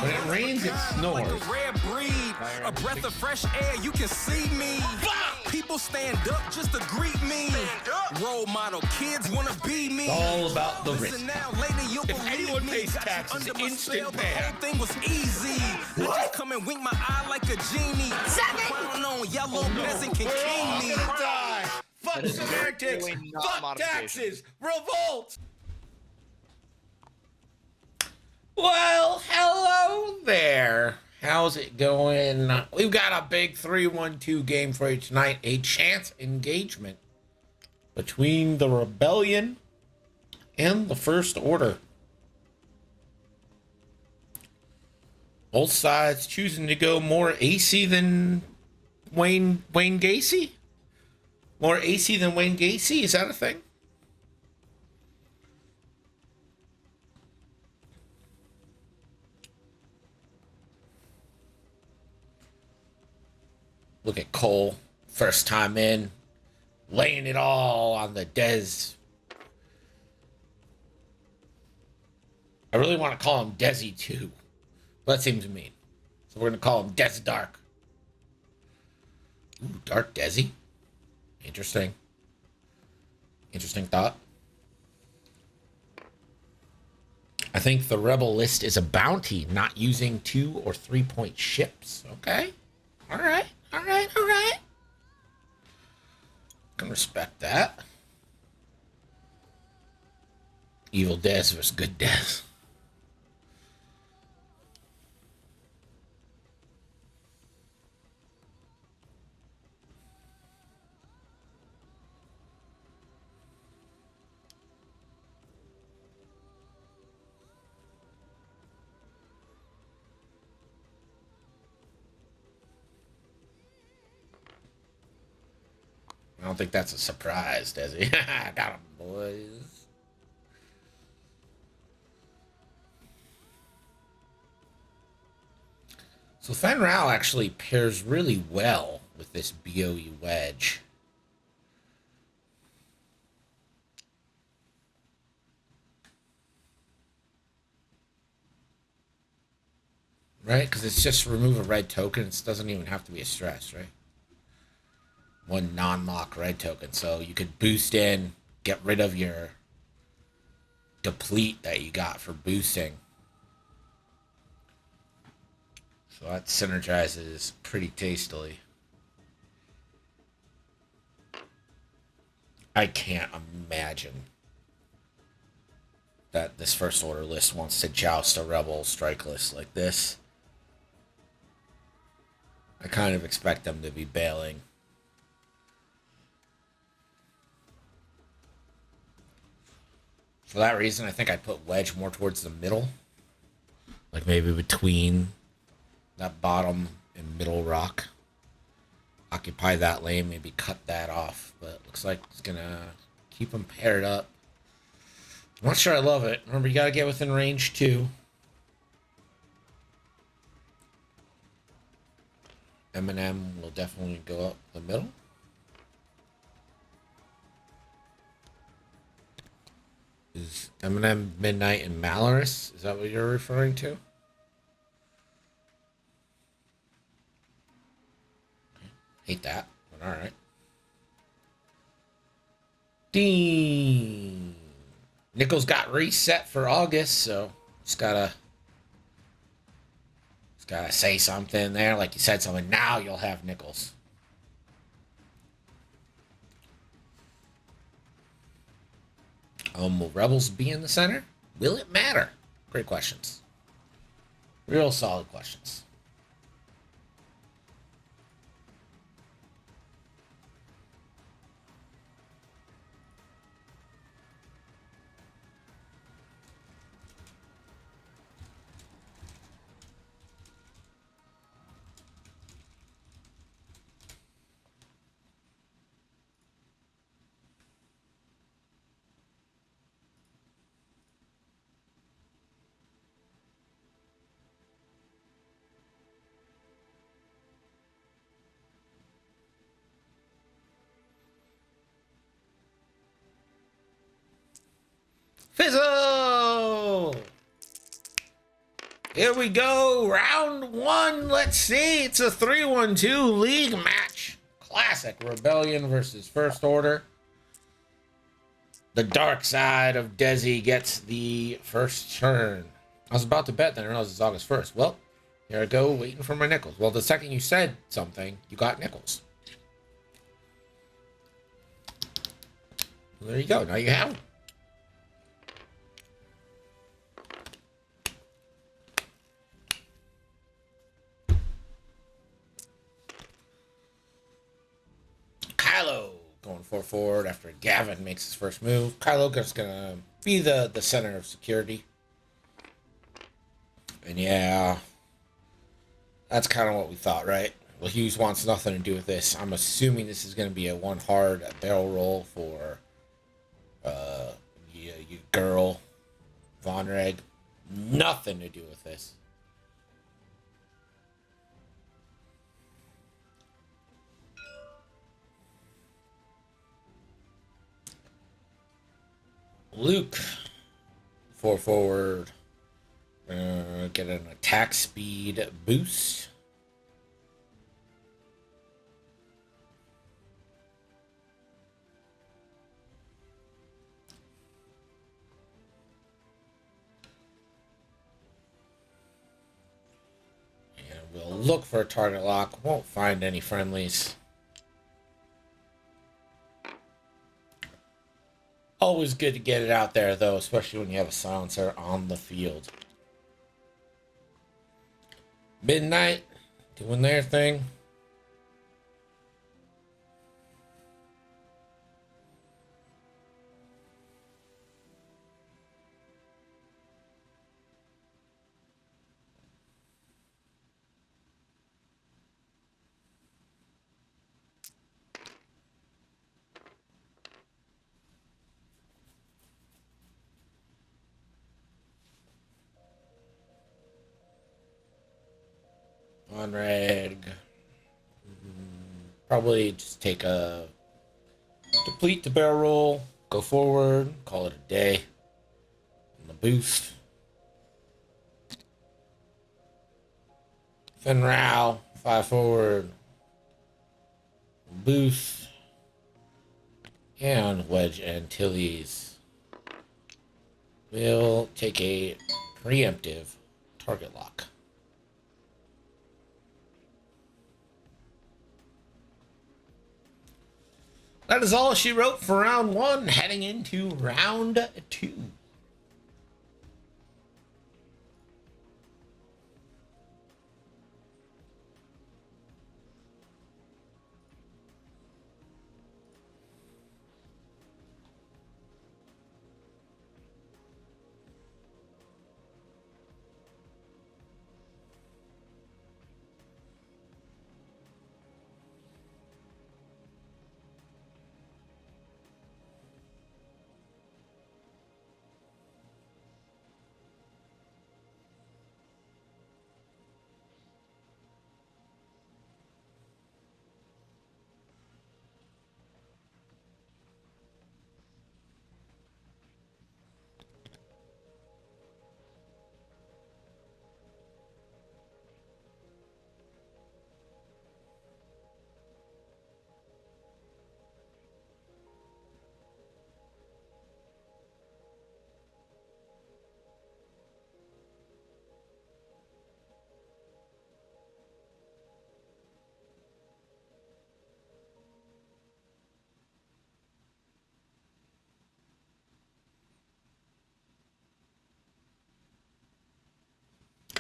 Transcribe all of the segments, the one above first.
When it rains, it snores. Like a rare breed, a breath of fresh air, you can see me. People stand up just to greet me. Role model, kids wanna be me. It's all about the risk. Now, later, you'll If anyone pays taxes, instant pay. The whole thing was easy. I just come and wink my eye like a genie. Crown on yellow peasant can king me. Die! Fuck semantics! Fuck taxes! Revolt! Well, hello there. How's it going? We've got a big 3-1-2 game for you tonight. A chance engagement between the Rebellion and the First Order. Both sides choosing to go more AC than Wayne Gacy? More AC than Wayne Gacy? Is that a thing? Look at Cole, first time in, laying it all on the Des. I really want to call him Desi too. That seems mean. So we're going to call him DesDark. Ooh, Dark Desi. Interesting. Interesting thought. I think the Rebel list is a bounty, not using 2 or 3 point ships. Okay. All right. All right. Can respect that. Evil Des versus good Des. I don't think that's a surprise, Desi. Got him, boys. So Fen Rao actually pairs really well with this BOE wedge. Right? Because it's just remove a red token. It doesn't even have to be a stress, right? One non-lock red token. So you could boost in, get rid of your deplete that you got for boosting. So that synergizes pretty tastily. I can't imagine that this First Order list wants to joust a Rebel strike list like this. I kind of expect them to be bailing. For that reason, I think I put wedge more towards the middle. Like maybe between that bottom and middle rock. Occupy that lane, maybe cut that off. But it looks like it's going to keep them paired up. I'm not sure I love it. Remember, you got to get within range too. Eminem will definitely go up the middle. Is Eminem, Midnight, and Malorus? Is that what you're referring to? Hate that, but alright. Dean. Nichols got reset for August, so just gotta say something there. Like you said something, now you'll have Nichols. Will Rebels be in the center? Will it matter? Great questions. Real solid questions. Fizzle! Here we go. Round one. Let's see. It's a 3-1-2 league match. Classic Rebellion versus First Order. The dark side of Desi gets the first turn. I was about to bet, then I realized it's August 1st. Well, here I go, waiting for my nickels. Well, the second you said something, you got nickels. Well, there you go. Now you have them. Kylo going forward after Gavin makes his first move. Kylo is going to be the center of security. And yeah, that's kind of what we thought, right? Well, Hughes wants nothing to do with this. I'm assuming this is going to be a one hard barrel roll for you girl, Von Reg. Nothing to do with this. Luke, forward, get an attack speed boost. And we'll look for a target lock. Won't find any friendlies. Always good to get it out there, though, especially when you have a silencer on the field. Midnight, doing their thing. On reg. Probably just take a deplete the barrel roll, go forward, call it a day. And the boost. Finral, 5 forward. Boost. And Wedge Antilles. We'll take a preemptive target lock. That is all she wrote for round one, heading into round two.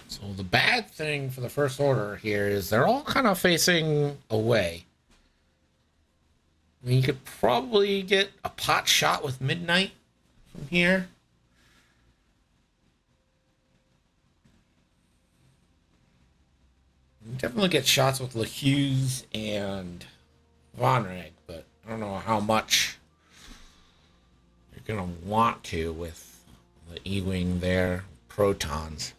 So the bad thing for the First Order here is they're all kind of facing away. I mean, you could probably get a pot shot with Midnight from here. You can definitely get shots with LeHughes and Von Reg, but I don't know how much you're going to want to with the E-Wing there, protons.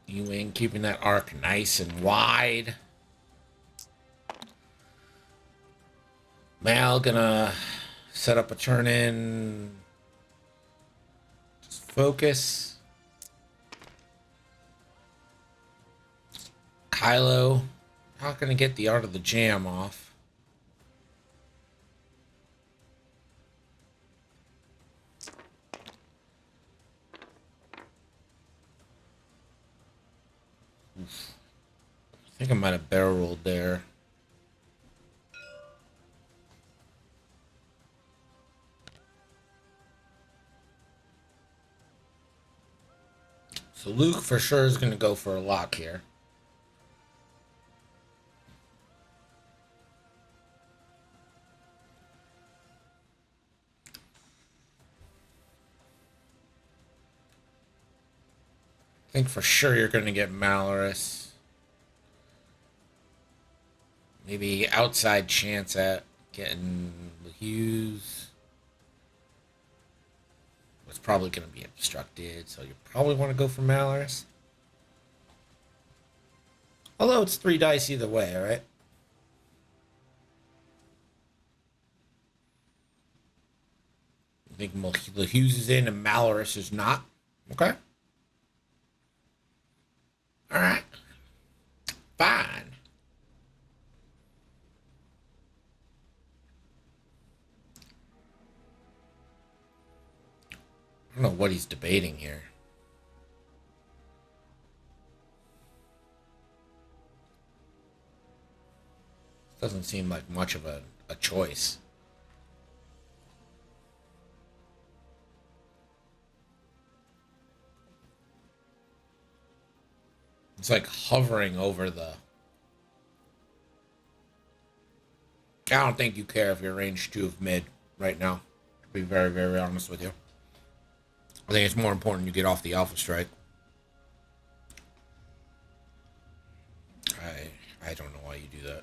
Ewing keeping that arc nice and wide. Mal gonna set up a turn in. Just focus. Kylo not gonna get the Art of the Jam off. Oof. I think I might have barrel rolled there. So Luke for sure is going to go for a lock here. I think for sure you're going to get Malorus. Maybe outside chance at getting the Hughes. It's probably going to be obstructed, so you probably want to go for Malorus. Although it's 3 dice either way, alright? I think the Hughes is in and Malorus is not. Okay. Alright. Fine. I don't know what he's debating here. Doesn't seem like much of a choice. It's like hovering over the... I don't think you care if you're range 2 of mid right now. To be very, very honest with you. I think it's more important you get off the Alpha Strike. I don't know why you do that.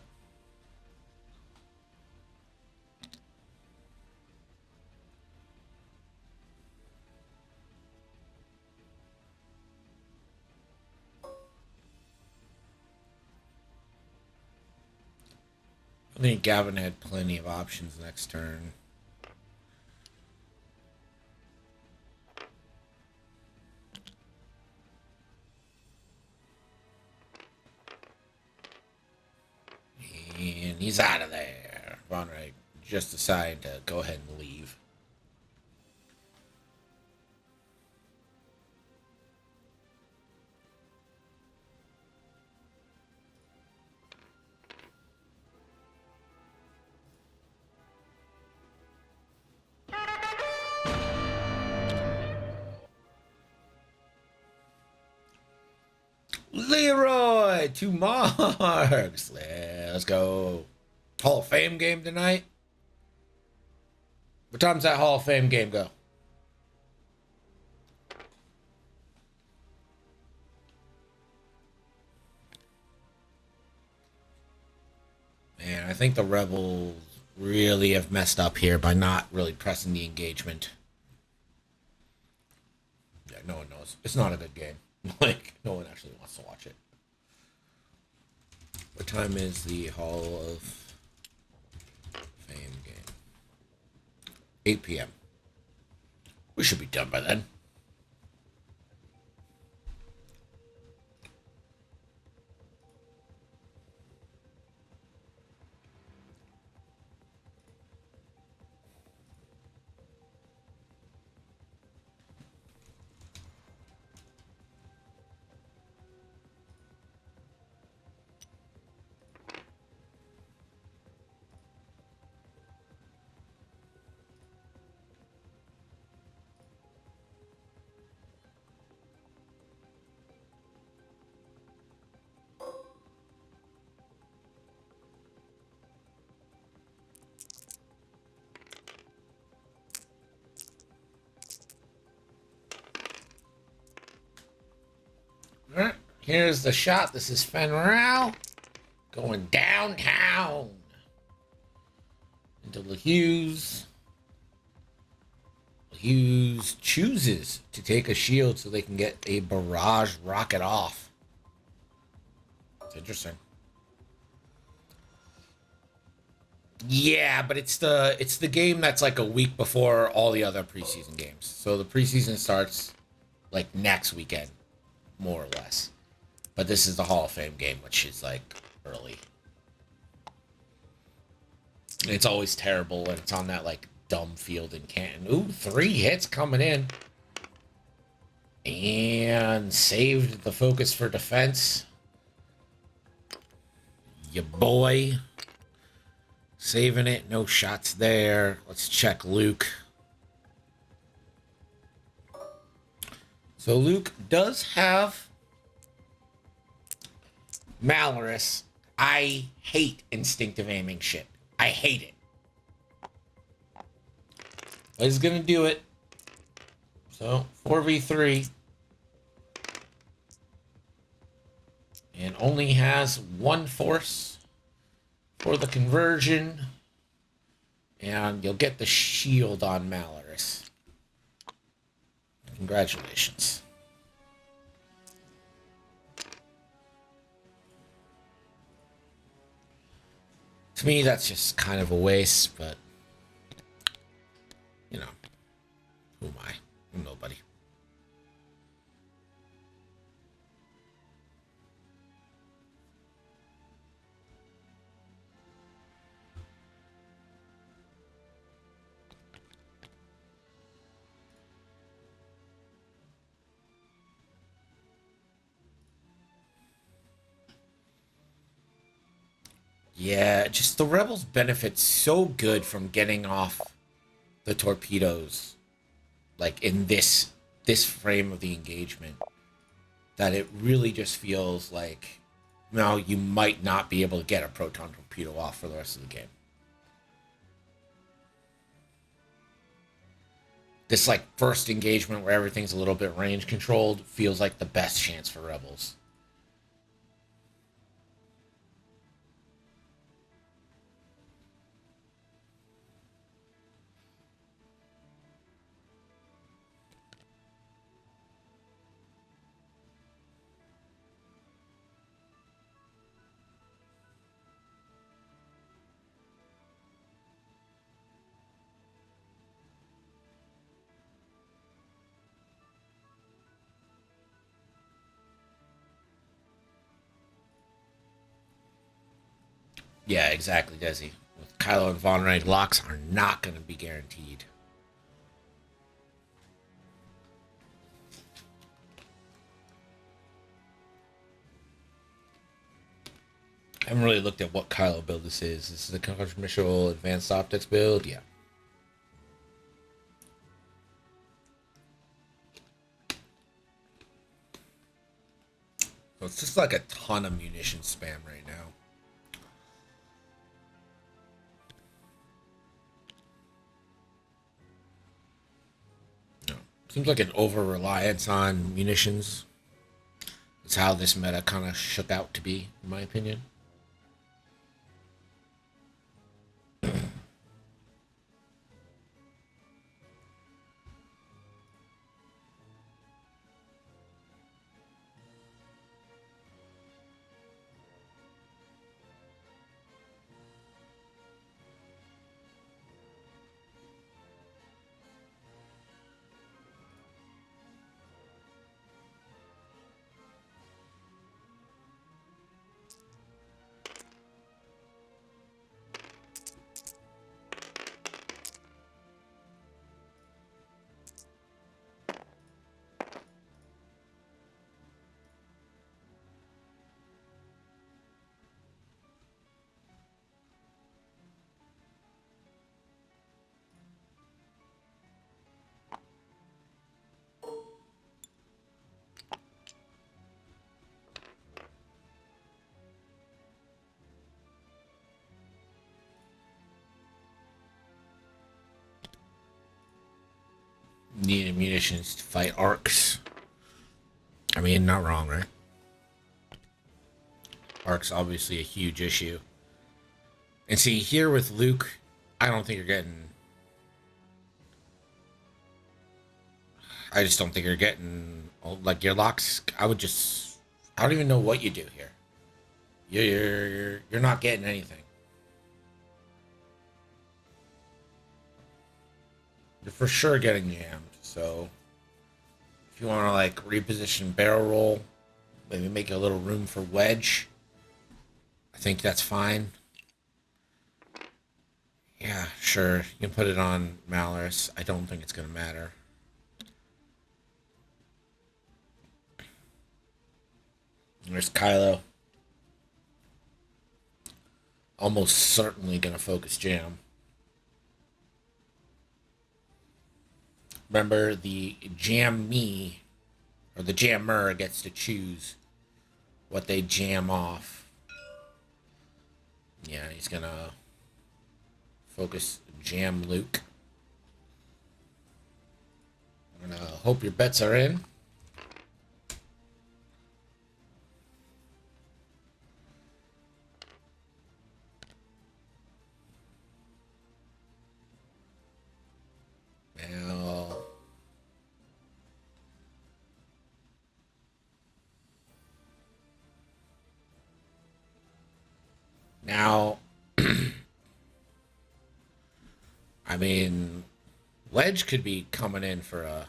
I think Gavin had plenty of options next turn. And he's out of there. Von Wright just decided to go ahead and leave. Leroy, 2 marks. Let's go. Hall of Fame game tonight. What time's that Hall of Fame game go? Man, I think the Rebels really have messed up here by not really pressing the engagement. Yeah, no one knows. It's not a good game. Like, no one actually wants to watch it. What time is the Hall of Fame game? 8 p.m. We should be done by then. Alright, here's the shot. This is Fenral going downtown into LaHughes. LaHughes chooses to take a shield so they can get a barrage rocket off. It's interesting. Yeah, but it's the game that's like a week before all the other preseason games. So the preseason starts like next weekend, more or less. But this is the Hall of Fame game, which is like early. And it's always terrible, and it's on that like dumb field in Canton. Ooh, 3 hits coming in. And saved the focus for defense. Ya boy. Saving it. No shots there. Let's check Luke. So Luke does have Malorus. I hate instinctive aiming shit. I hate it. But he's going to do it. So 4v3. And only has 1 force for the conversion. And you'll get the shield on Malorus. Congratulations. To me, that's just kind of a waste, but, you know, who am I? I'm nobody. Yeah, just the Rebels benefit so good from getting off the torpedoes, like in this frame of the engagement, that it really just feels like now you might not be able to get a proton torpedo off for the rest of the game. This like first engagement where everything's a little bit range controlled feels like the best chance for Rebels. Yeah, exactly, Desi. With Kylo and Von Ray, locks are not going to be guaranteed. I haven't really looked at what Kylo build this is. This is a commercial advanced optics build. Yeah. So it's just like a ton of munition spam right now. No. Seems like an over-reliance on munitions. It's how this meta kind of shook out to be, in my opinion. Needed munitions to fight arcs. I mean, not wrong, right? Arc's obviously a huge issue. And see, here with Luke, I don't think you're getting... I just don't think you're getting... Like, your locks, I don't even know what you do here. you're not getting anything. You're for sure getting jammed. So if you want to like reposition barrel roll, maybe make a little room for wedge, I think that's fine. Yeah, sure. You can put it on Malorus. I don't think it's going to matter. There's Kylo. Almost certainly going to focus jam. Remember, the jam me, or the jammer gets to choose what they jam off. Yeah, he's going to focus jam Luke. I'm going to hope your bets are in. Now, I mean, Wedge could be coming in for a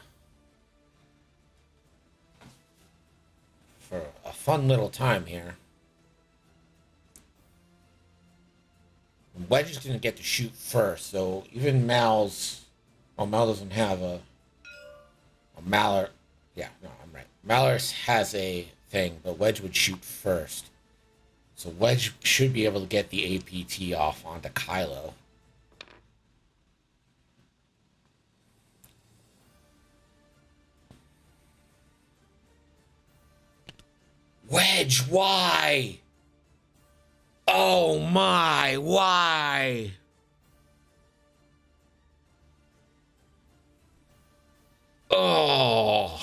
fun little time here. Wedge is going to get to shoot first, so even Mal's... Well, Mal doesn't have a Malor... Yeah, no, I'm right. Malorus has a thing, but Wedge would shoot first. So Wedge should be able to get the APT off onto Kylo. Wedge, why? Oh my, why? Oh.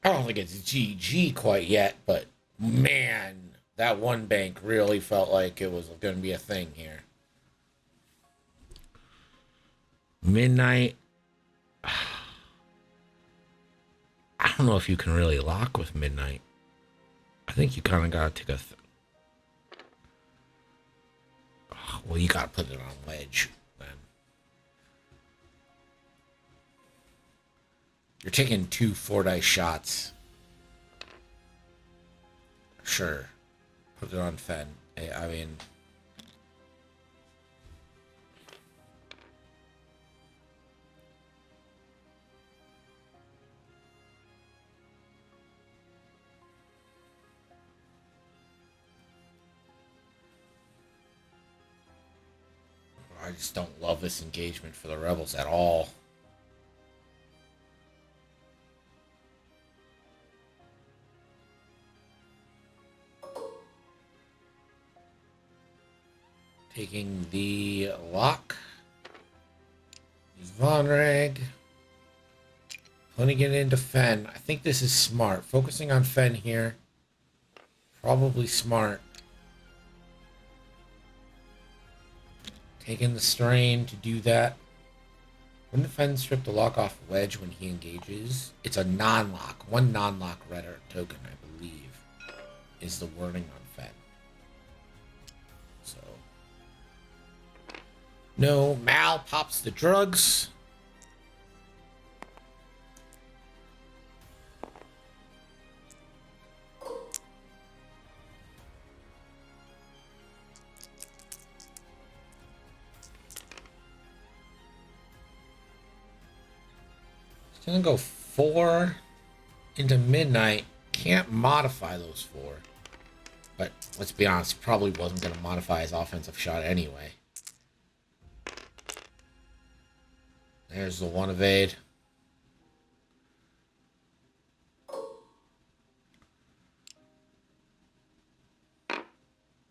I don't think it's GG quite yet, but man, that one bank really felt like it was going to be a thing here. Midnight. I don't know if you can really lock with Midnight. I think you kind of got to take a... well, you got to put it on Wedge, then. You're taking 2 4-dice shots. Sure. Put it on Fen. I mean... I just don't love this engagement for the Rebels at all. Taking the lock. Vonreg. Putting it into Fen. I think this is smart. Focusing on Fen here. Probably smart. Taking the strain to do that. Wouldn't Fen strip the lock off Wedge when he engages? It's a non-lock. 1 non-lock red token, I believe, is the wording on Fen. So. No, Mal pops the drugs. Gonna go 4 into Midnight. Can't modify those 4. But let's be honest, probably wasn't gonna modify his offensive shot anyway. There's the one evade.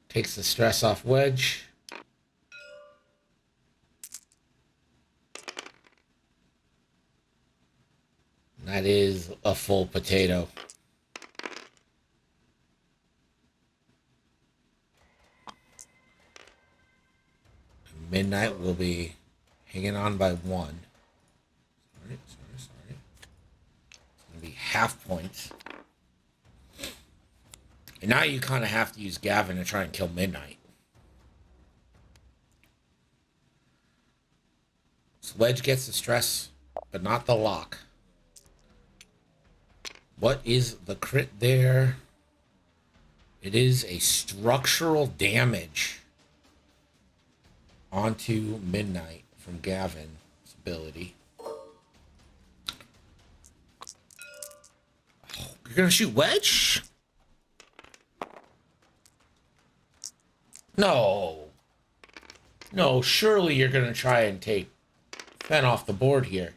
Takes the stress off Wedge. And that is a full potato. Midnight will be hanging on by 1. Sorry. It's going to be half points. And now you kind of have to use Gavin to try and kill Midnight. So Wedge gets the stress, but not the lock. What is the crit there? It is a structural damage onto Midnight from Gavin's ability. Oh, you're going to shoot Wedge? No. No, surely you're going to try and take Fen off the board here.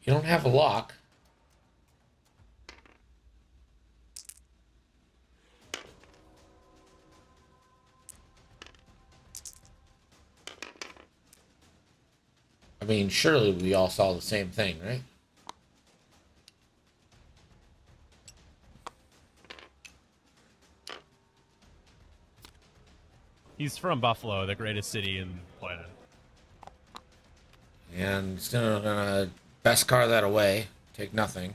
You don't have a lock. I mean, surely we all saw the same thing, right? He's from Buffalo, the greatest city in the planet. And he's gonna best car that away. Take nothing.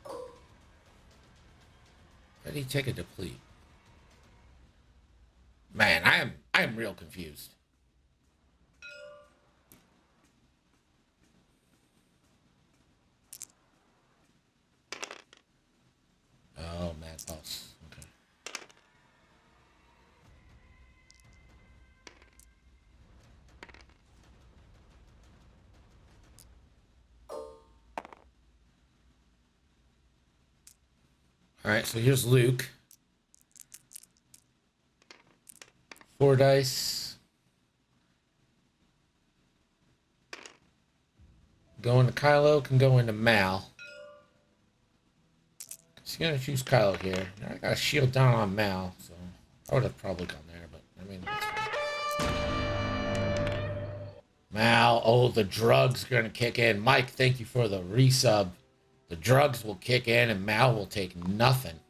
Why did he take a deplete? Man, I am real confused. Oh, Mad Pulse. Okay. All right, so here's Luke. 4 dice. Going to Kylo, can go into Mal. He's gonna choose Kylo here. I got a shield down on Mal, so I would have probably gone there, but I mean, that's fine. Mal, oh, the drugs are gonna kick in. Mike, thank you for the resub. The drugs will kick in and Mal will take nothing.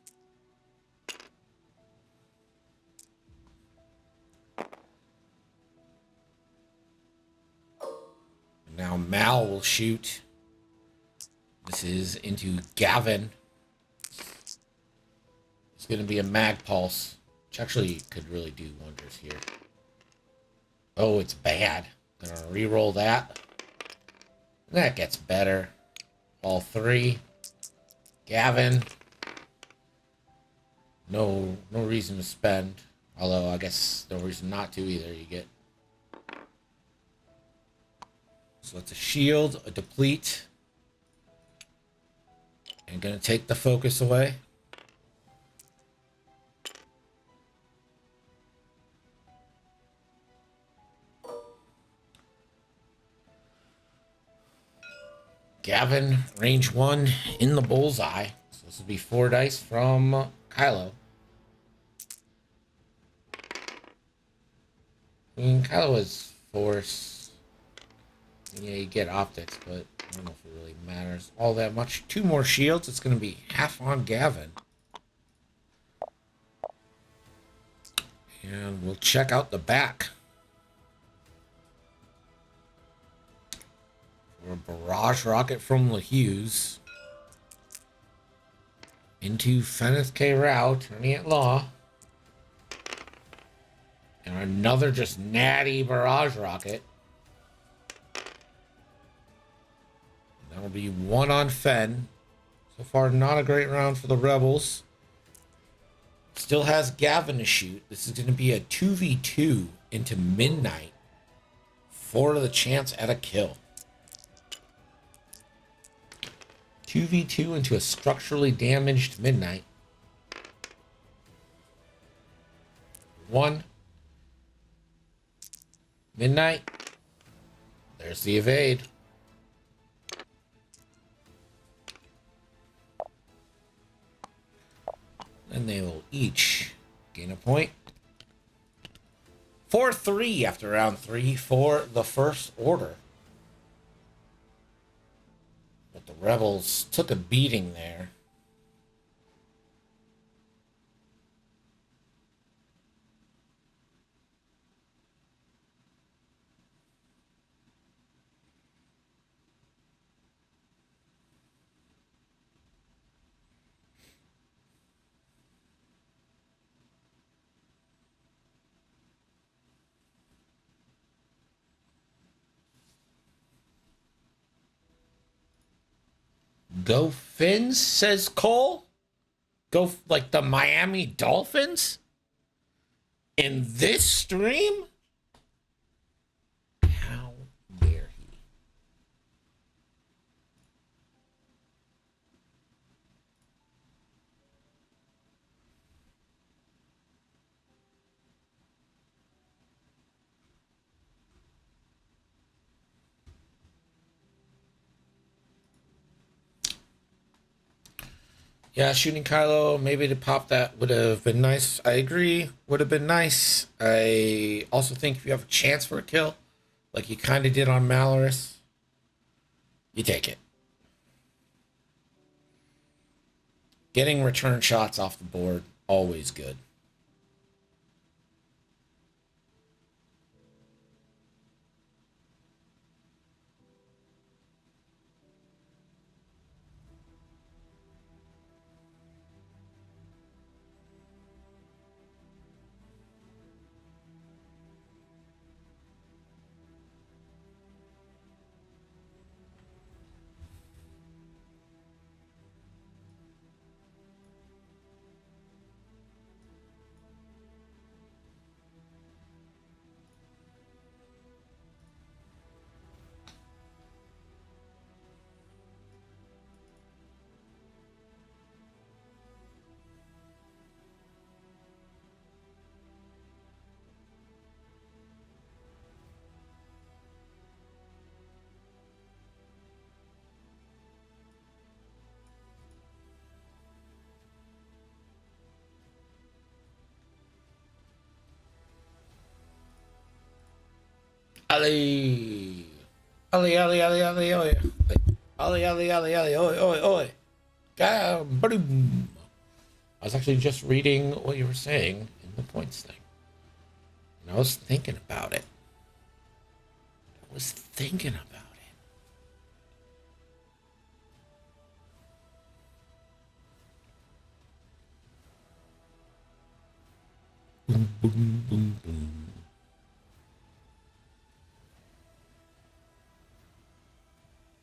Now Mal will shoot. This is into Gavin. It's going to be a Mag Pulse, which actually could really do wonders here. Oh, it's bad. Gonna re-roll that. That gets better. All 3. Gavin. No reason to spend. Although, I guess no reason not to either. You get... So it's a shield, a deplete. And gonna take the focus away. Gavin, range 1 in the bullseye. So this will be 4 dice from Kylo. I mean, Kylo is force. Yeah, you get optics, but I don't know if it really matters all that much. 2 more shields. It's going to be half on Gavin. And we'll check out the back. Or a barrage rocket from LaHughes into Feneth K. Rao, turning at law. And another just natty barrage rocket. That'll be 1 on Fen. So far, not a great round for the Rebels. Still has Gavin to shoot. This is going to be a 2v2 into Midnight for the chance at a kill. 2v2 into a structurally damaged Midnight. 1. Midnight. There's the evade. And they will each gain a point. 4-3 after round 3 for the First Order. But the Rebels took a beating there. Go Fins, says Cole. Go like the Miami Dolphins? In this stream? How dare he? Yeah, shooting Kylo, maybe to pop that would have been nice. I agree, would have been nice. I also think if you have a chance for a kill, like you kind of did on Malorus, you take it. Getting return shots off the board, always good. Ali. Ali, Ali, Ali, Ali, Ali. Ali, Ali, Ali, Ali, oi, oi, oi. Boom. I was actually just reading what you were saying in the points thing. And I was thinking about it. Boom, boom, boom, boom.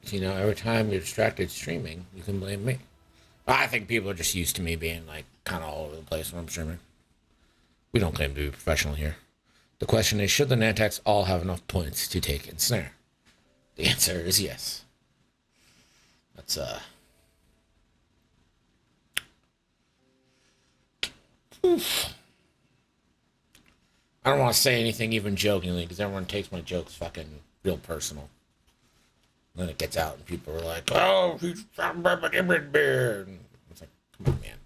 You know, every time you're distracted streaming, you can blame me. I think people are just used to me being like kind of all over the place when I'm streaming. We don't claim to be professional here. The question is, should the Nantex all have enough points to take ensnare? The answer is yes. That's oof. I don't want to say anything even jokingly because everyone takes my jokes fucking real personal. And then it gets out and people are like, oh, he's beer. And it's like, come on, man.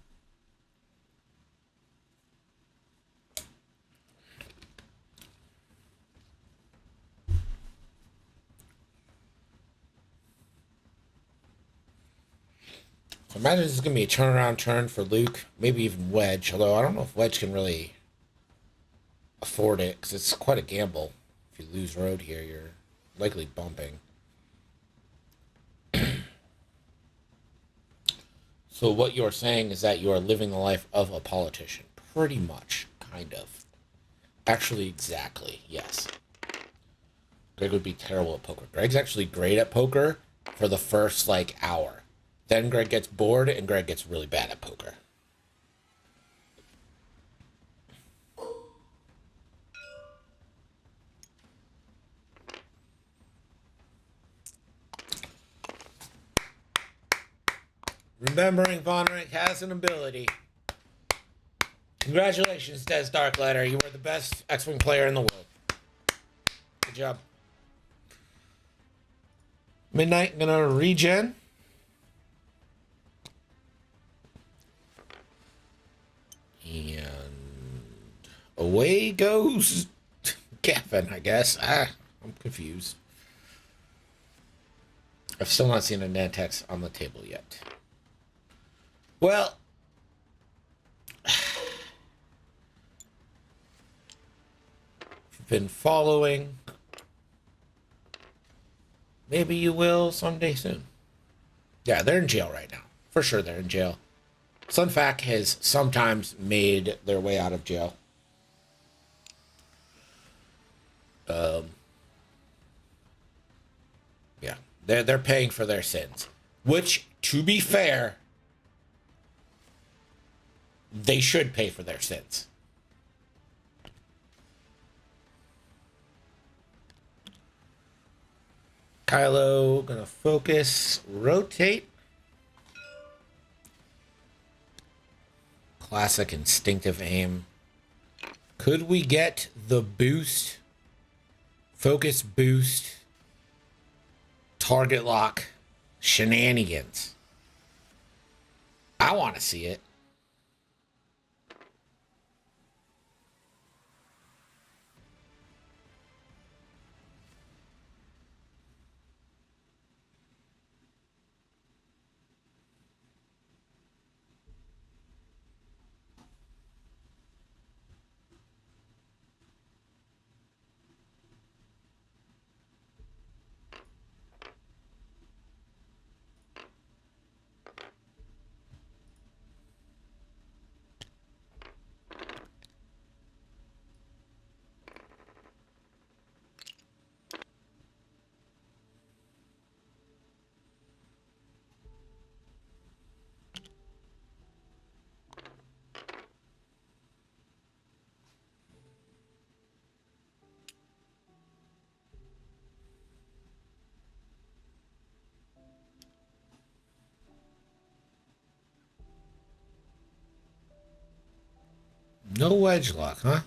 So imagine this is going to be a turnaround turn for Luke, maybe even Wedge, although I don't know if Wedge can really afford it because it's quite a gamble. If you lose road here, you're likely bumping. So what you're saying is that you are living the life of a politician. Pretty much, kind of. Actually, exactly, yes. Greg would be terrible at poker. Greg's actually great at poker for the first, hour. Then Greg gets bored, and Greg gets really bad at poker. Remembering Vonrek has an ability. Congratulations, DesDark Letter. You are the best X-Wing player in the world. job. Midnight, gonna regen. And away goes Gavin, I guess. I'm confused. I've still not seen a Nantex on the table yet. Well, if you've been following, maybe you will someday soon. Yeah, they're in jail right now. For sure they're in jail. Sunfac has sometimes made their way out of jail. Yeah, they're paying for their sins, which, to be fair, they should pay for their sins. Kylo gonna focus, rotate. Classic instinctive aim. Could we get the boost? Focus boost. Target lock. Shenanigans. I want to see it. No wedge lock, huh?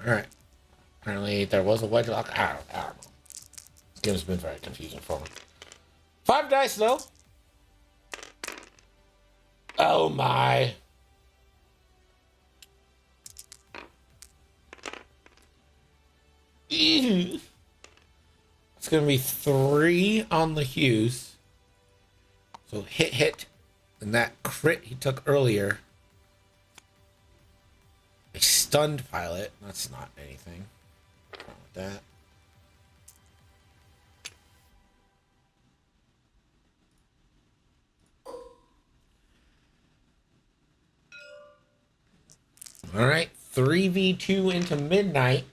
Alright. Apparently there was a wedge lock. I don't know. This game's been very confusing for me. 5 dice, though. Oh, my. Ew. It's going to be 3 on the Hughes. So hit. And that crit he took earlier. A stunned pilot. That's not anything. What's wrong with that? All right, 3v2 into midnight.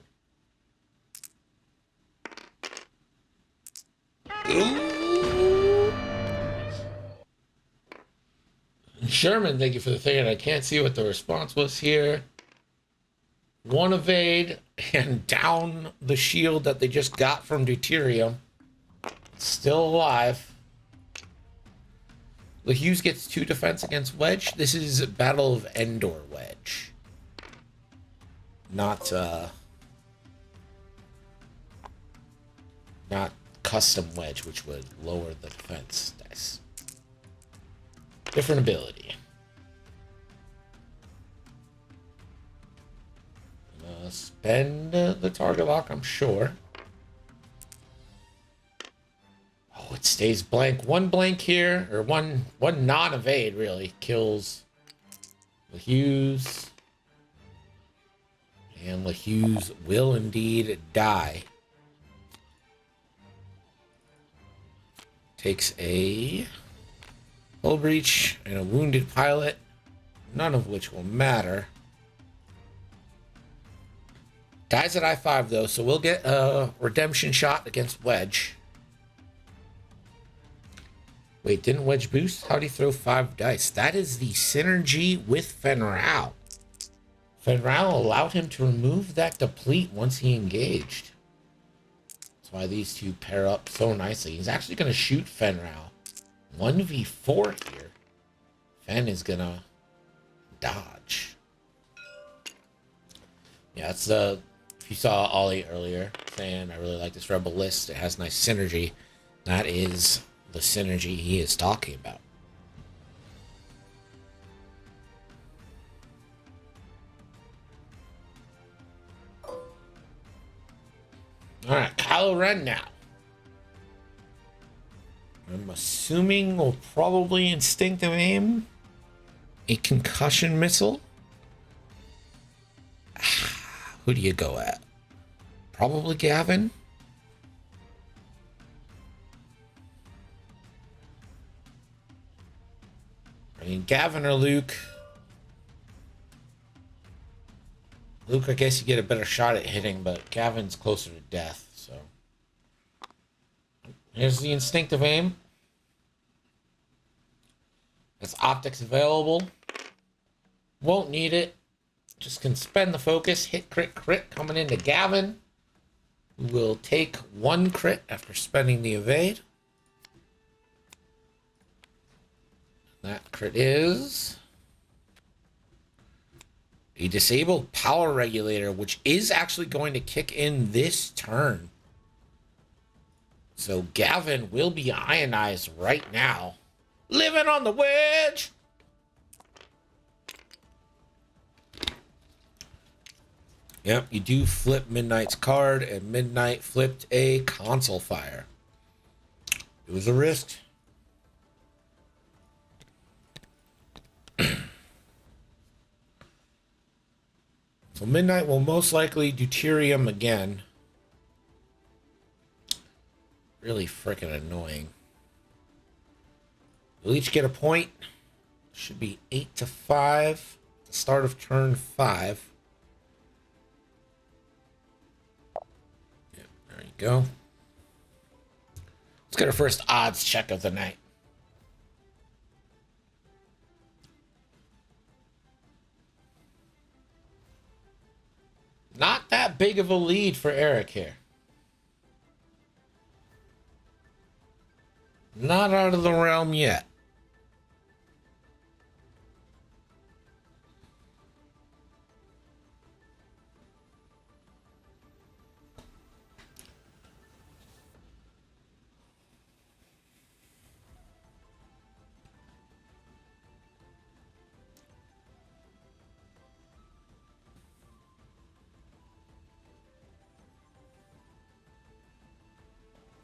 Ooh. Sherman, thank you for the thing, and I can't see what the response was here. 1 evade and down the shield that they just got from Deuterium. Still alive. The Hughes gets 2 defense against Wedge. This is Battle of Endor Wedge. Not custom Wedge, which would lower the defense dice. Different ability. Spend the target lock, I'm sure. Oh, it stays blank. 1 blank here, or one non-evade really kills the Hughes. And the Hughes will indeed die. takes a hull breach and a wounded pilot, none of which will matter. Dies at I-5 though, so we'll get a redemption shot against Wedge. Wait, didn't Wedge boost? How'd he throw 5 dice? That is the synergy with Fenral. Fenral allowed him to remove that deplete once he engaged. That's why these two pair up so nicely. He's actually going to shoot Fenral. 1v4 here. Fen is going to dodge. Yeah, it's if you saw Ollie earlier saying, I really like this Rebel list. It has nice synergy. That is the synergy he is talking about. Alright, Kylo Ren now. I'm assuming we'll probably instinctive aim a concussion missile. Who do you go at? Probably Gavin. I mean, Gavin or Luke. Luke, I guess you get a better shot at hitting, but Gavin's closer to death, so. Here's the instinctive aim. That's optics available. Won't need it. Just can spend the focus. Hit, crit, crit coming into Gavin. Who will take 1 crit after spending the evade. That crit is a disabled power regulator, which is actually going to kick in this turn. So Gavin will be ionized right now. Living on the wedge! Yep, you do flip Midnight's card, and Midnight flipped a console fire. It was a risk. So Midnight will most likely deuterium again. Really freaking annoying. We'll each get a point. Should be 8-5. The start of turn 5. Yep, there you go. Let's get our first odds check of the night. Not that big of a lead for Aeric here. Not out of the realm yet.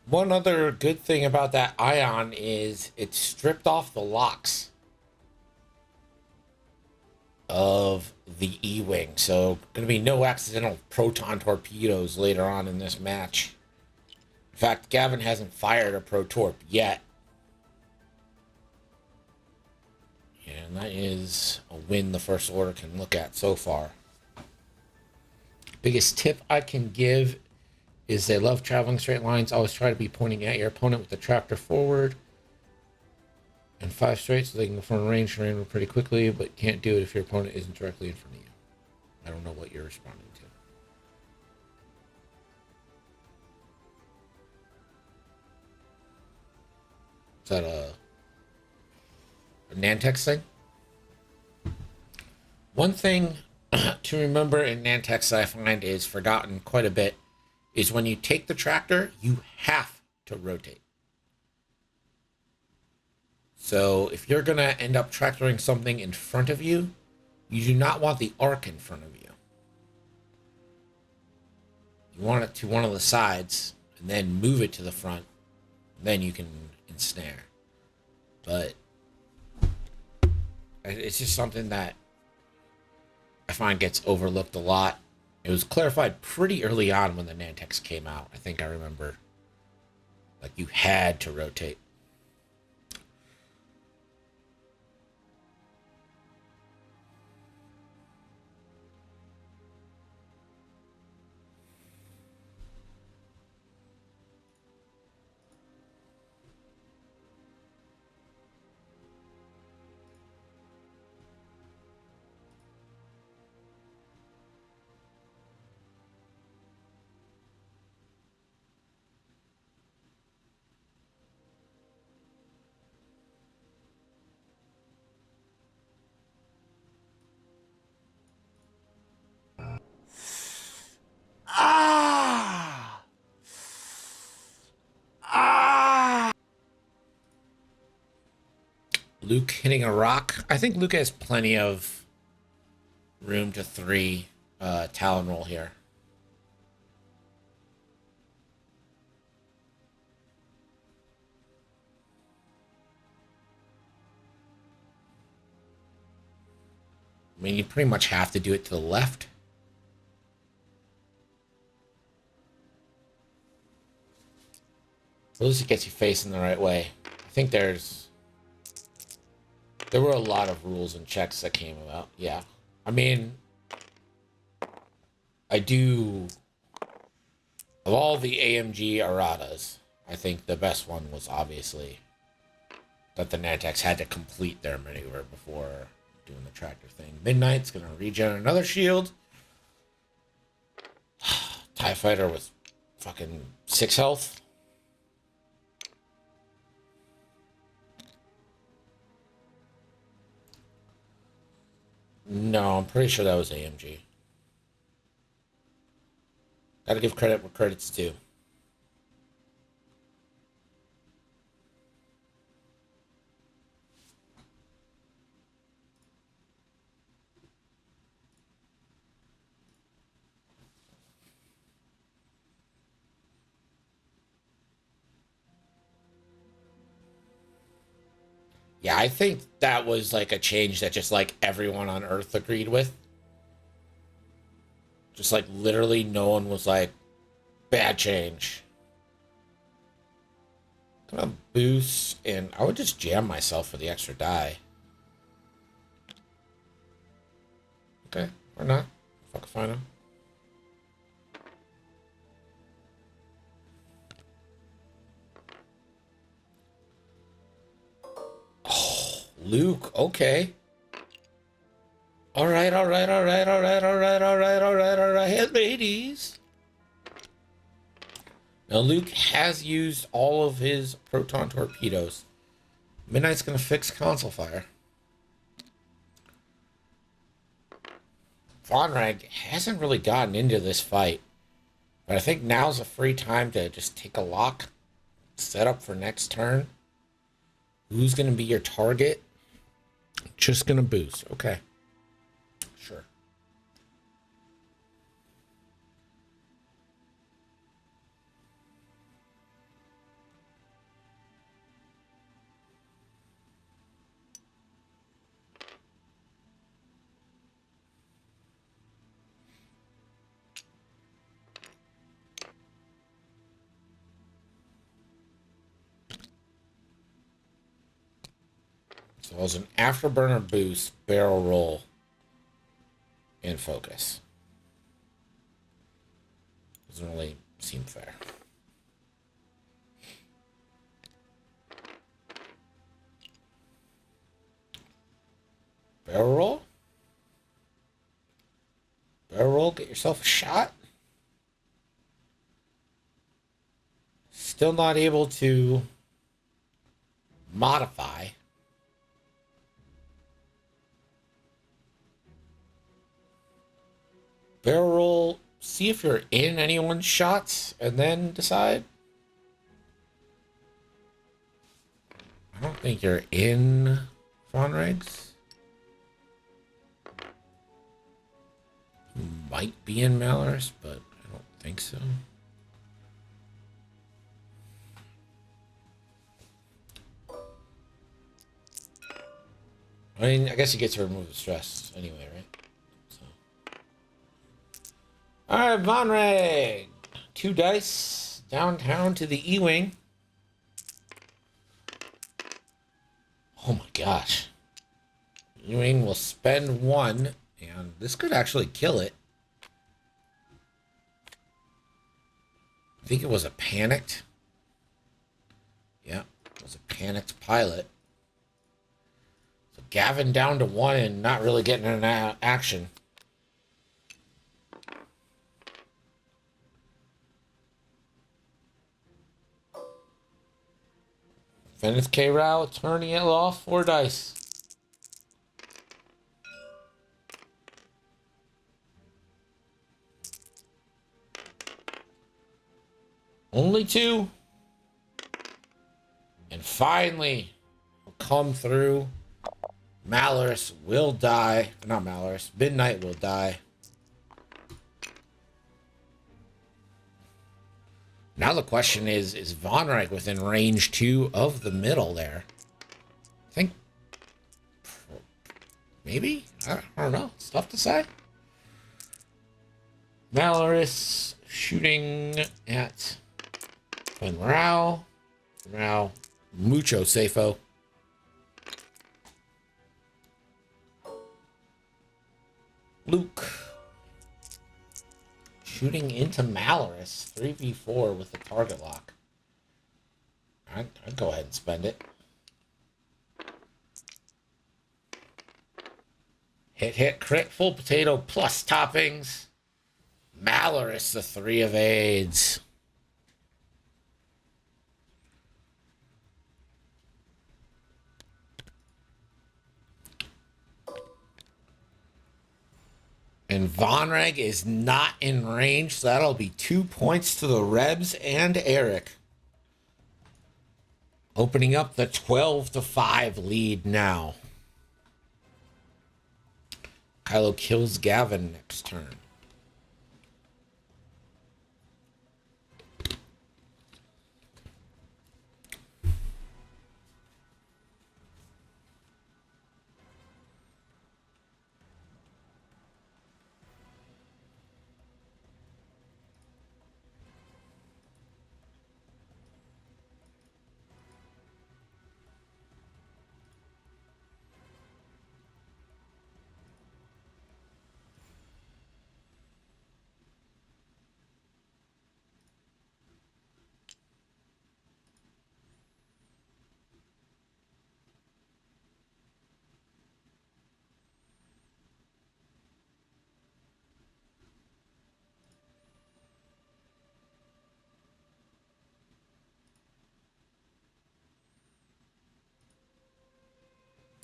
One other good thing about that ion is it stripped off the locks of the E-Wing. So going to be no accidental proton torpedoes later on in this match. In fact, Gavin hasn't fired a pro-torp yet. And that is a win the First Order can look at so far. Biggest tip I can give is they love traveling straight lines. Always try to be pointing at your opponent with the tractor forward. And 5 straight so they can go from range to range pretty quickly, but can't do it if your opponent isn't directly in front of you. I don't know what you're responding to. Is that a Nantex thing? One thing to remember in Nantex I find is forgotten quite a bit is when you take the tractor, you have to rotate. So if you're going to end up tractoring something in front of you, you do not want the arc in front of you. You want it to one of the sides and then move it to the front. Then you can ensnare. But it's just something that I find gets overlooked a lot. It was clarified pretty early on when the Nantex came out. I think I remember, like, you had to rotate. Luke hitting a rock. I think Luke has plenty of room to 3 Talon roll here. I mean, you pretty much have to do it to the left. At least it gets you facing the right way. I think there were a lot of rules and checks that came about. Yeah. I mean, I do... Of all the AMG erratas, I think the best one was obviously that the Nantex had to complete their maneuver before doing the tractor thing. Midnight's gonna regen another shield. TIE Fighter with fucking 6 health. No, I'm pretty sure that was AMG. Gotta give credit where credit's due. Yeah, I think that was like a change that just like everyone on Earth agreed with. Just like literally no one was like, bad change. Gonna boost, and I would just jam myself for the extra die. Okay, or not. Fuck if I know. Oh, Luke, okay. Alright, alright, alright, alright, alright, alright, alright, alright, ladies. Now Luke has used all of his proton torpedoes. Midnight's gonna fix console fire. Von Rag hasn't really gotten into this fight, but I think now's a free time to just take a lock, set up for next turn. Who's gonna be your target? Just gonna boost. Okay. Sure. So it was an afterburner boost, barrel roll, and focus. Doesn't really seem fair. Barrel roll? Barrel roll, get yourself a shot. Still not able to modify. Barrel roll, see if you're in anyone's shots, and then decide. I don't think you're in Von Regs. You might be in Malorus, but I don't think so. I mean, I guess you get to remove the stress anyway, right? Alright, Von Reg. 2 dice. Downtown to the E-Wing. Oh my gosh. E-Wing will spend 1, and this could actually kill it. I think it was a panicked. Yeah, it was a panicked pilot. So Gavin down to 1 and not really getting an action. Venice K. Rao turning it off 4 dice. Only 2. And finally, we'll come through Malorus will die. Not Malorus. Midnight will die. Now the question is Von Reich within range 2 of the middle there? I think... Maybe? I don't know. It's tough to say. Malorus shooting at Morale. Morale. Mucho safo. Luke. Shooting into Malorus. 3v4 with the target lock. I'd go ahead and spend it. Hit, crit, full potato, plus toppings. Malorus, the 3 of AIDS. And Vonreg is not in range, so that'll be 2 points to the Rebs and Aeric. Opening up the 12-5 lead now. Kylo kills Gavin next turn.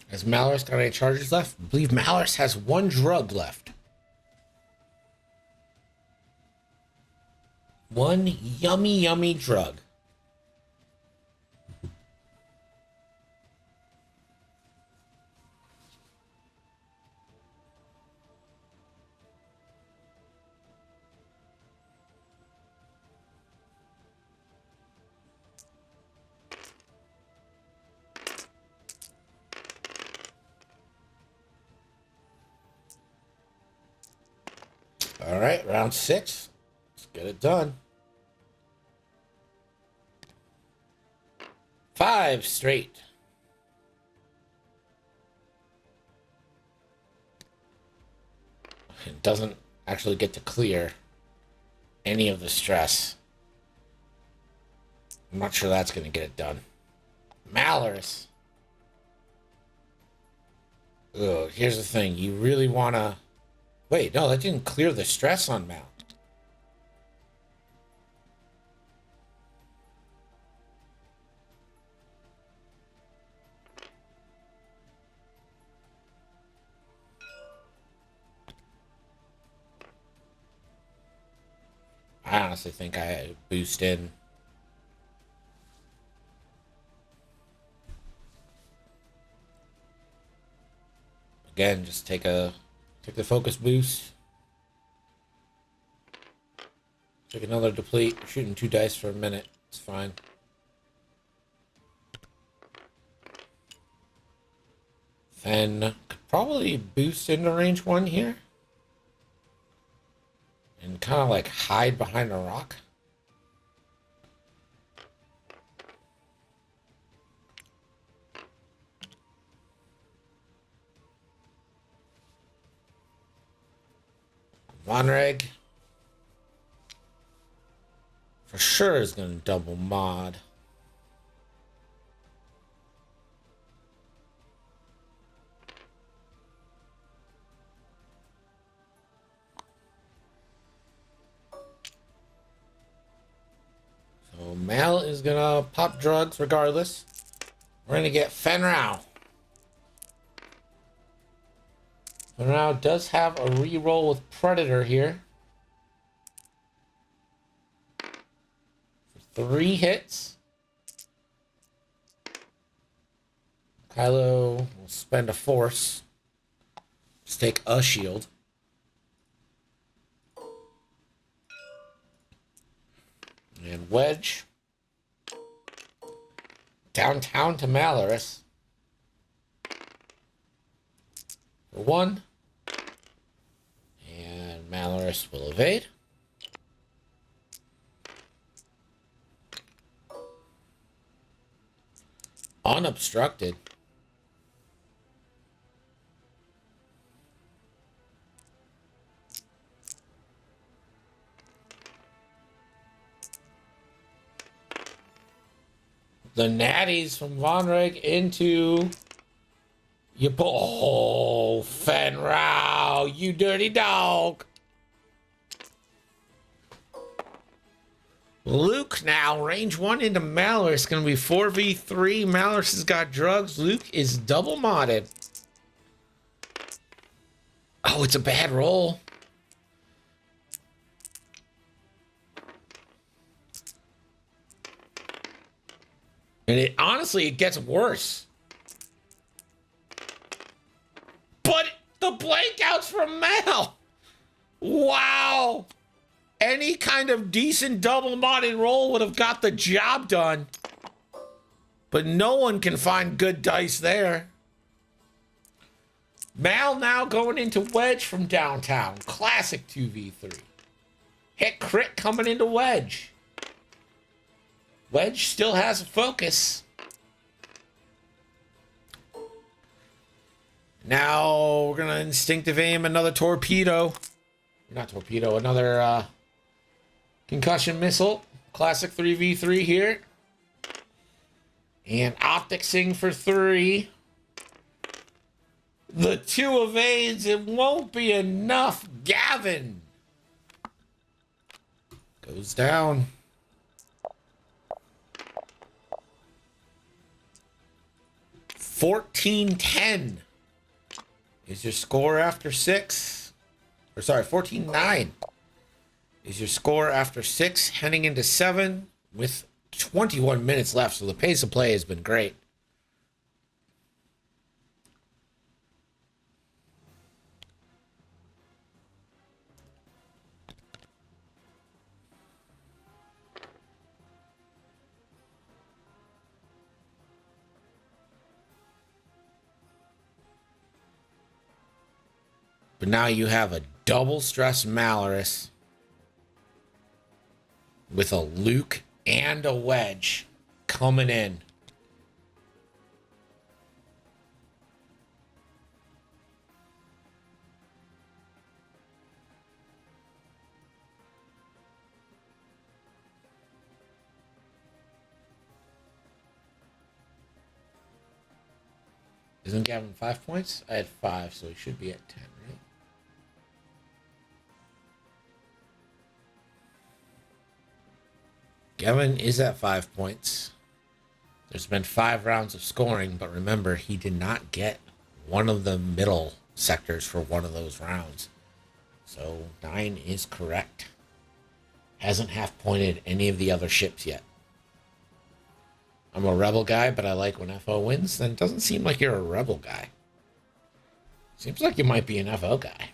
Has Malorus got any charges left? I believe Malorus has 1 drug left. 1 yummy, yummy drug. All right, round 6. Let's get it done. 5 straight. It doesn't actually get to clear any of the stress. I'm not sure that's going to get it done. Malorus. Ugh, here's the thing. You really want to... Wait, no, that didn't clear the stress on Mal. I honestly think I boost in. Again, just take the focus boost. Take another deplete. We're shooting 2 dice for a minute. It's fine. Then could probably boost into range 1 here. And kind of like hide behind a rock. Vonreg for sure is going to double mod. So Mal is going to pop drugs regardless. We're going to get Fenrau. Fenrau does have a reroll with Predator here. For 3 hits. Kylo will spend a force. Just take a shield. And Wedge. Downtown to Malorus. For 1. And Malorus will evade. Unobstructed. The natties from Von Reg into you. Oh, Fenrau, you dirty dog. Luke now, range 1 into Malorus. Going to be 4v3. Malorus has got drugs. Luke is double modded. Oh, it's a bad roll. And it honestly, it gets worse. But the blankouts from Mal. Wow. Any kind of decent double modded roll would have got the job done. But no one can find good dice there. Mal now going into Wedge from downtown. Classic 2v3. Hit crit coming into Wedge. Wedge still has a focus. Now we're going to instinctive aim another torpedo. Not torpedo, another concussion missile. Classic 3v3 here. And opticsing for 3. The 2 evades. It won't be enough. Gavin goes down. $14-10 is your score after 6. Or sorry, 14-9 is your score after 6, heading into 7 with 21 minutes left. So the pace of play has been great. But now you have a double stress Malorus with a Luke and a Wedge coming in. Isn't Gavin 5 points? I had 5, so he should be at 10, right? Gavin is at 5 points. There's been 5 rounds of scoring, but remember, he did not get one of the middle sectors for one of those rounds. So 9 is correct. Hasn't half-pointed any of the other ships yet. I'm a rebel guy, but I like when FO wins. Then it doesn't seem like you're a rebel guy. Seems like you might be an FO guy.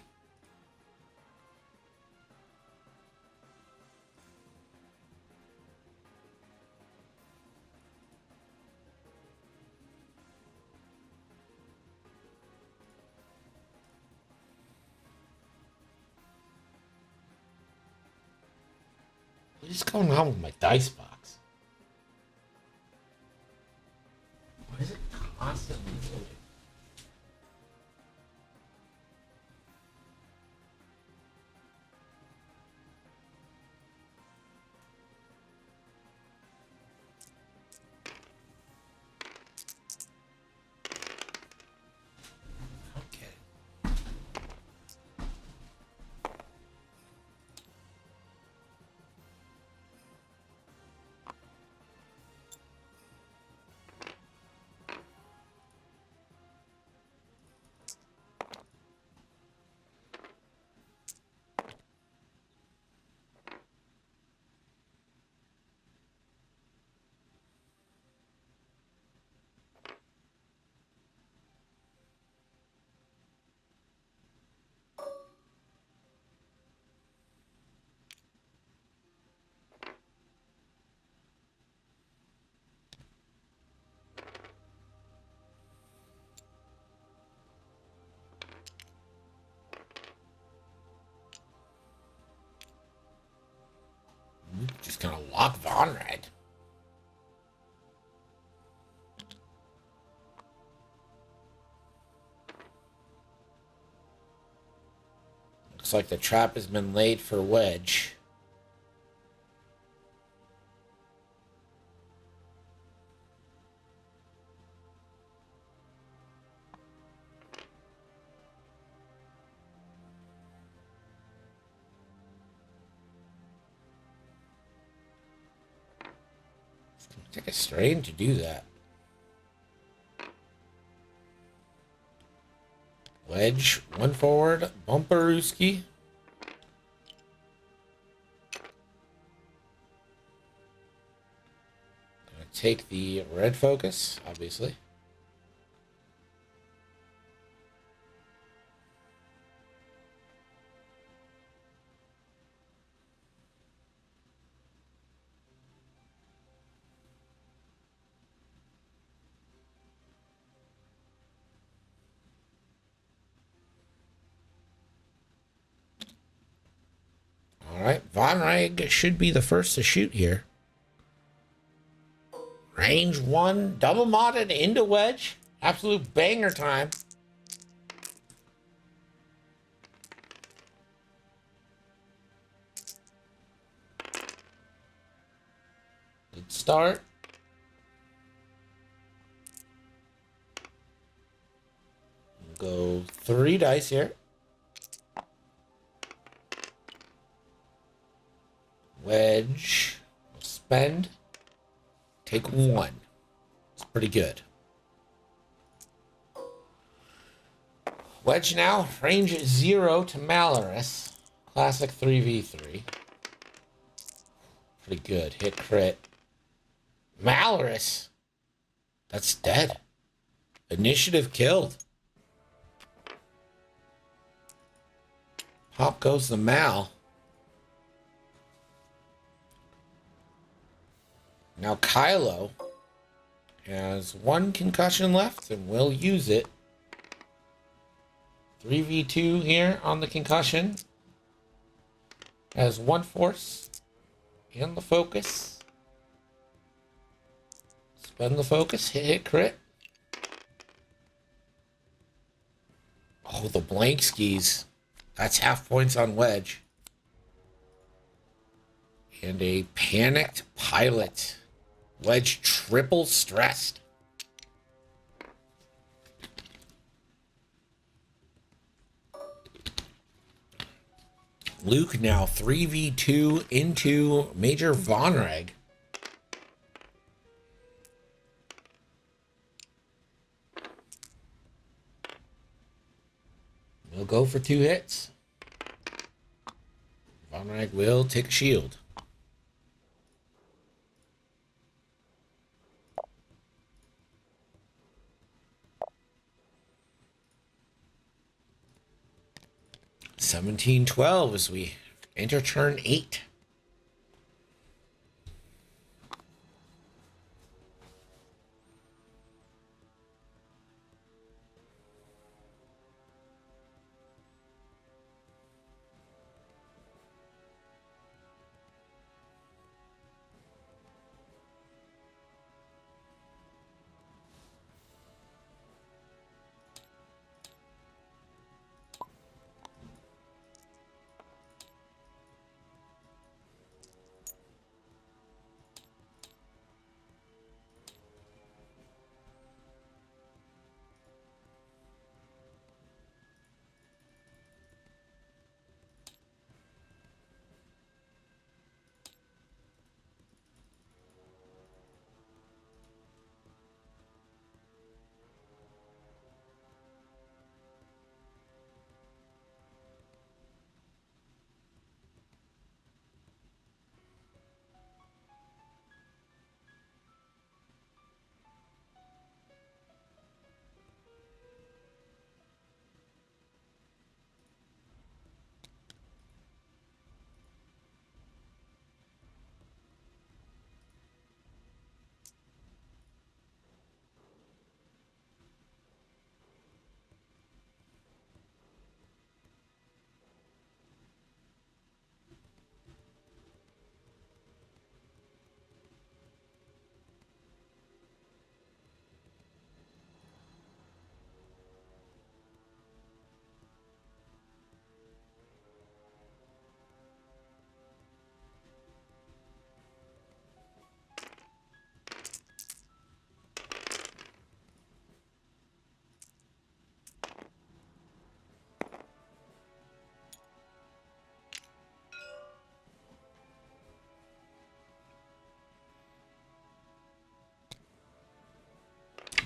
What is going on with my dice box? Why is it constantly loading? Okay. gonna lock Von Rag. Looks like the trap has been laid for Wedge. It's gonna take a strain to do that. Wedge, one forward, Bumperooski. Gonna take the red focus, obviously. Alright, Von Rag should be the first to shoot here. Range 1, double modded into Wedge. Absolute banger time. Good start. Go 3 dice here. Wedge. Spend. Take 1. It's pretty good. Wedge now. Range 0 to Malorus. Classic 3v3. Pretty good. Hit crit. Malorus. That's dead. Initiative killed. Pop goes the Mal. Now Kylo has 1 concussion left and will use it. 3v2 here on the concussion. Has 1 force and the focus. Spend the focus, hit crit. Oh, the blank skis. That's half points on Wedge. And a panicked pilot. Wedge triple stressed. Luke now 3v2 into Major Von Rag. We'll go for 2 hits. Von Rag will take a shield. $17-12 as we enter turn 8.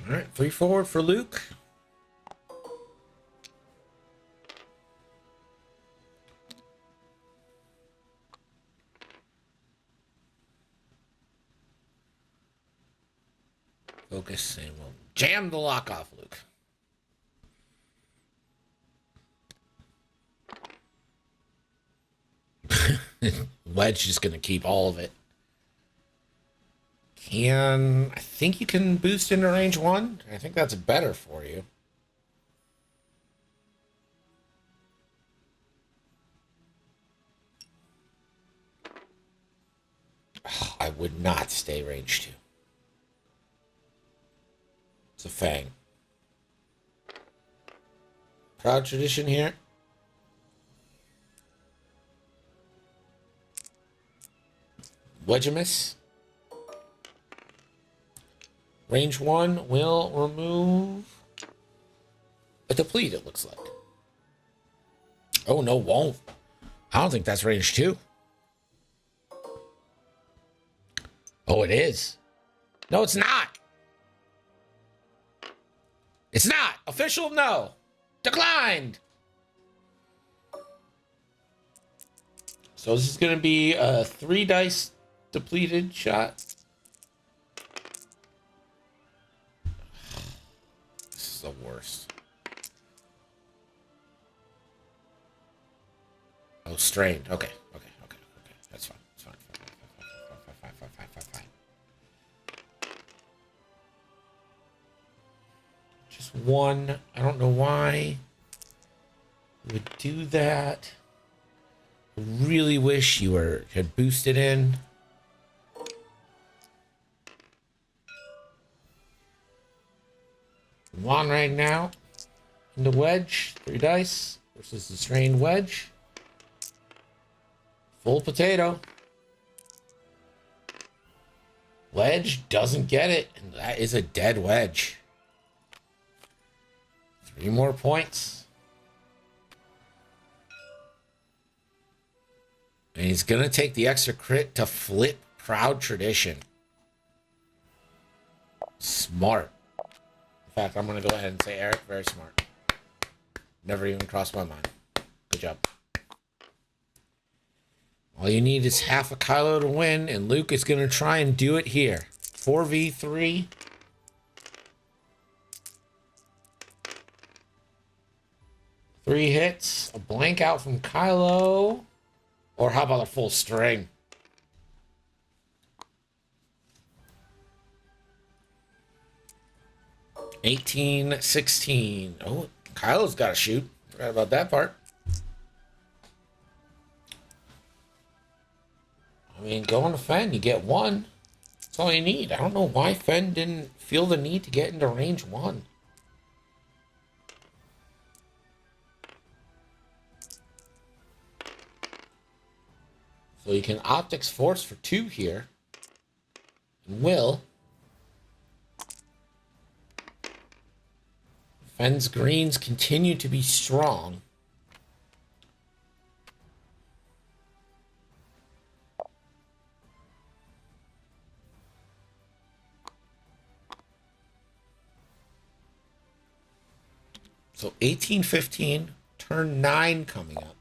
All right, 3 forward for Luke. Focus and we'll jam the lock off, Luke. Wedge is going to keep all of it. I think you can boost into range 1. I think that's better for you. I would not stay range 2. It's a Fang. Proud tradition here. Wedgemus. Range 1 will remove a deplete, it looks like. Oh, no, won't. I don't think that's range 2. Oh, it is. No, it's not. It's not. Official, no. Declined. So this is going to be a 3 dice depleted shot. This is the worst. Oh, strained. Okay. That's fine. It's fine. Fine. Just 1. I don't know why you would do that. I really wish you had boosted in. One right now. Into wedge. 3 dice versus the strained wedge. Full potato. Wedge doesn't get it, and that is a dead wedge. 3 more points. And he's going to take the extra crit to flip Proud Tradition. Smart. In fact, I'm going to go ahead and say Aeric, very smart. Never even crossed my mind. Good job. All you need is half a Kylo to win, and Luke is going to try and do it here. 4v3. Three hits, a blank out from Kylo. Or how about a full string? $18-16. Oh, Kylo's got to shoot. Forgot about that part. I mean, going to Fen, you get 1. That's all you need. I don't know why Fen didn't feel the need to get into range 1. So you can Optics Force for 2 here. And will. Fen's greens continue to be strong. So 18-15, turn 9 coming up.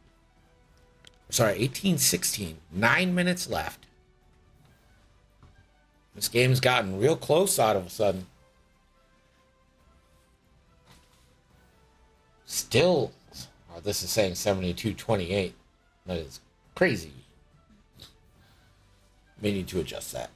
Sorry, 18-16. 9 minutes left. This game's gotten real close all of a sudden. Still, oh, this is saying 72-28. That is crazy. May need to adjust that.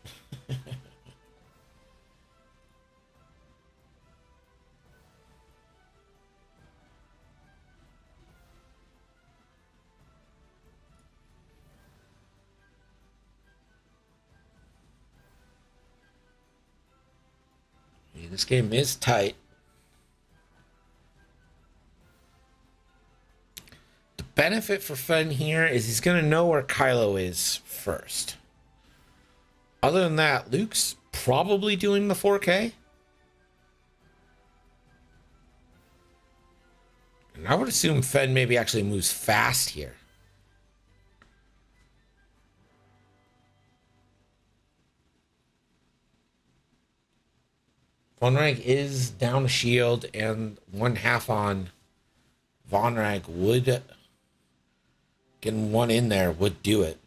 This game is tight. The benefit for Fen here is he's going to know where Kylo is first. Other than that, Luke's probably doing the 4K. And I would assume Fen maybe actually moves fast here. Von Rank is down a shield, and 1/2 on Von Rank would, getting one in there would do it.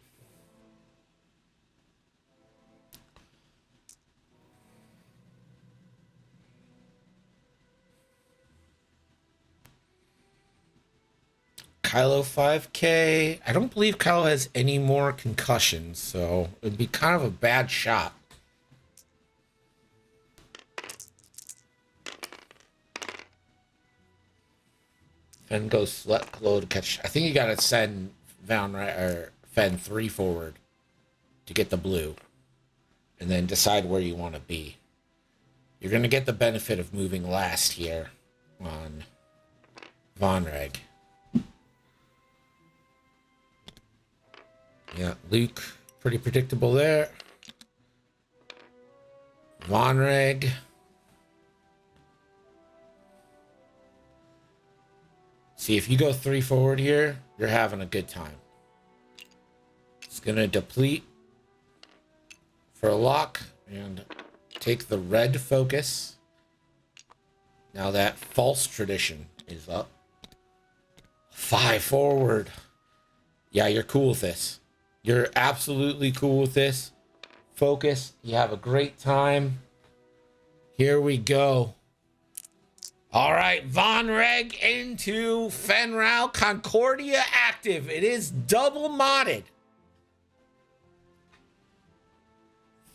Kylo 5K. I don't believe Kylo has any more concussions, so it'd be kind of a bad shot. Fen goes select low to catch. I think you gotta send Fen 3 forward to get the blue, and then decide where you want to be. You're gonna get the benefit of moving last here on Von Reg. Yeah, Luke, pretty predictable there. Von Reg. See, if you go 3 forward here, you're having a good time. It's going to deplete for a lock and take the red focus. Now that false tradition is up. 5 forward. Yeah, you're cool with this. You're absolutely cool with this. Focus. You have a great time. Here we go. All right, Von Reg into Fenrau. Concordia active. It is double modded.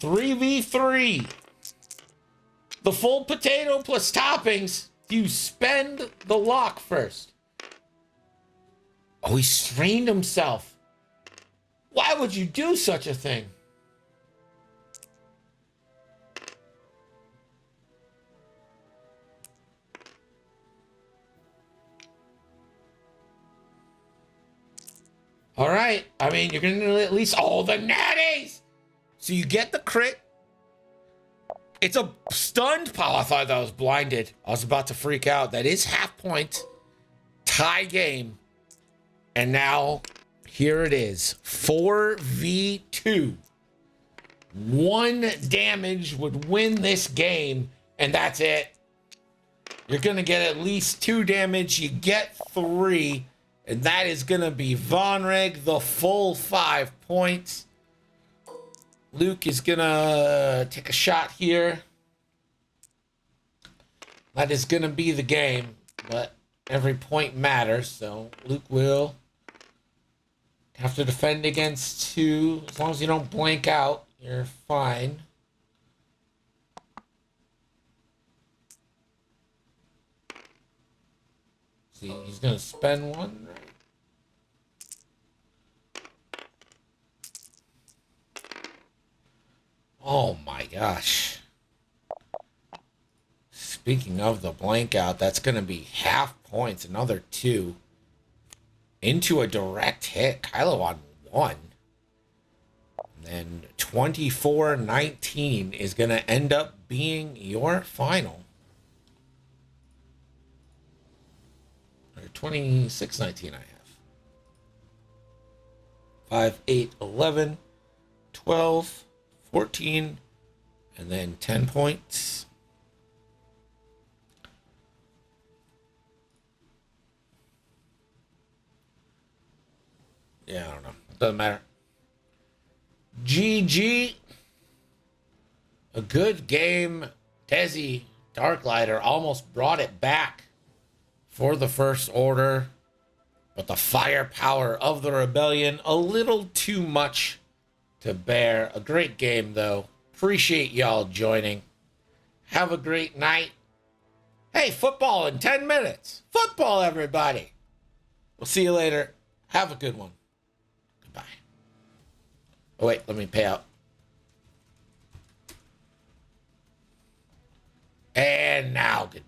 3v3. The full potato plus toppings. You spend the lock first. Oh, he strained himself. Why would you do such a thing? All right. I mean, you're going to at least... Oh, the natties! So you get the crit. It's a stunned pile. I thought that was blinded. I was about to freak out. That is half point. Tie game. And now, here it is. 4v2. 1 damage would win this game. And that's it. You're going to get at least 2 damage. You get 3. And that is going to be Von Reg, the full 5 points. Luke is going to take a shot here. That is going to be the game. But every point matters. So Luke will have to defend against 2. As long as you don't blank out, you're fine. See, he's going to spend 1, right? Oh my gosh. Speaking of the blank out, that's going to be half points, another 2. Into a direct hit. Kylo on 1. And then 24-19 is going to end up being your final. 26-19 I have. 5, 8, 11, 12, 14, and then 10 points. Yeah, I don't know. Doesn't matter. GG. A good game. Desi Darklighter almost brought it back for the First Order, but the firepower of the rebellion a little too much to bear. A great game though. Appreciate y'all joining. Have a great night. Hey, football in 10 minutes. Football, everybody. We'll see you later. Have a good one. Goodbye. Oh wait, let me pay out. And now goodbye.